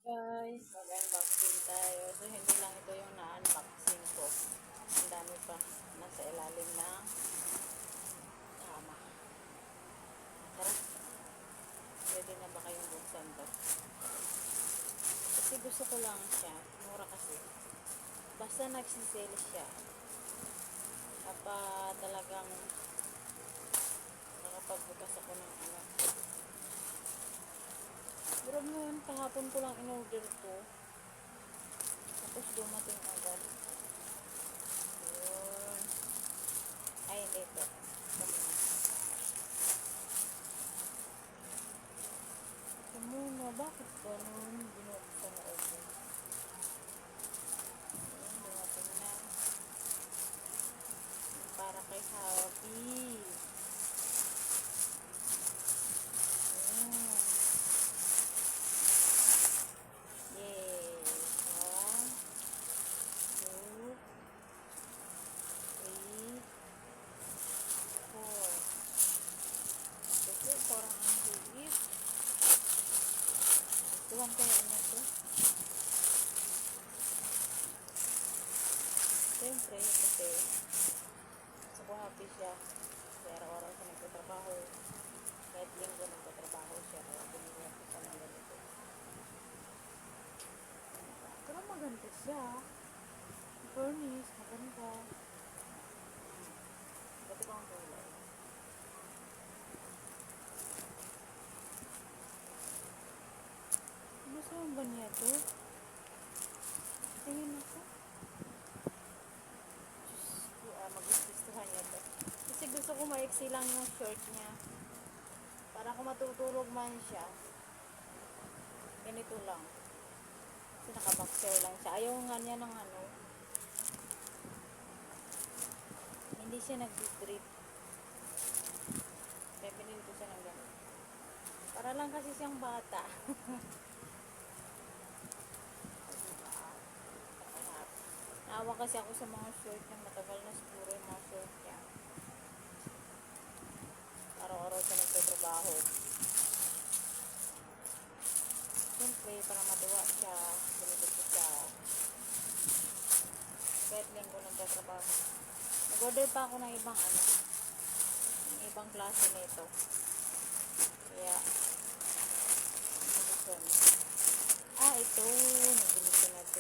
Guys, mag-unboxing tayo. So, hindi lang ito yung na-unboxing ko. Ang dami pa nasa ilalim ng kama. Tara, ready na ba kayong buksan to? Kasi gusto ko lang siya. Mura kasi. Basta nagsisale siya. Kapag talagang nakapagbukas ako ng ano. Pero yun, kahapon ko lang in-order to. Tapos dumating agad. Yun. Ay, hindi ito. Ito muna. Ito muna. Bakit ganun? Binuksan na open. Yun, dumating na. Para kay Happy. Yun. Yay. 1, 2, 3, 4. Kasi parang ang liit. Tuwan kaya niya to. Siyempre, kasi gusto ko happy siya. Kasi araw-araw siya nagtatrabaho. Kahit linggo nagtatrabaho siya. Kaya binigyan ko siya ng ganito. Pero maganda siya. Furnish, maganda. Ba't ko ang kulay? Gusto mo ba niya to? Tingin ako. Mag-gustuhan niya to. Kasi gusto ko maiksi lang yung short niya. Para kung matutulog man siya, ganito lang. Kasi nakaboxer lang siya. Ayaw nga niya ng ano. Hindi siya nag-drip. Kaya pinili ko siya ng ganito. Para lang kasi siyang bata. Naawa kasi ako sa mga short niya. Matagal na siguro yung mga short niya. Araw-araw siya nagtatrabaho. Siyempre, para matuwa siya, binibig ko siya. Kahit linggo nagtatrabaho. Nag-order pa ako ng ibang ano, ng ibang klase nito. Kaya, nabuksan. Ito. Nabili ko na to.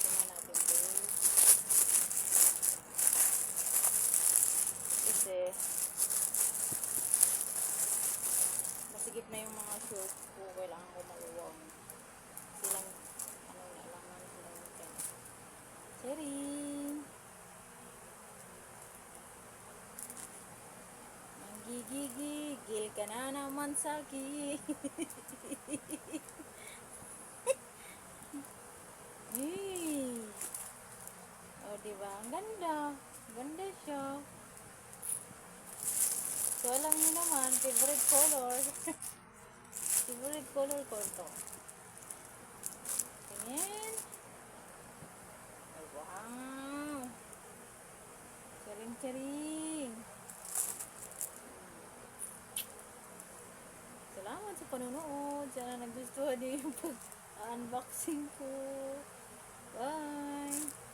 Tingnan natin to. Kasi, masigit na yung mga short ko. Kailangan ko maluwang. Silang, ano na lang naman silang natin. Sharing! Nanggigigigil ka na naman sa akin. Hey! O, diba? Ang ganda. Ganda siya. So, alam niyo naman, favorite color. Favorite color ko ito. Tingin. Ay, wow. Charing-charing. Salamat sa panonood. Sana nagustuhan niyo yung pag-unboxing ko. Bye!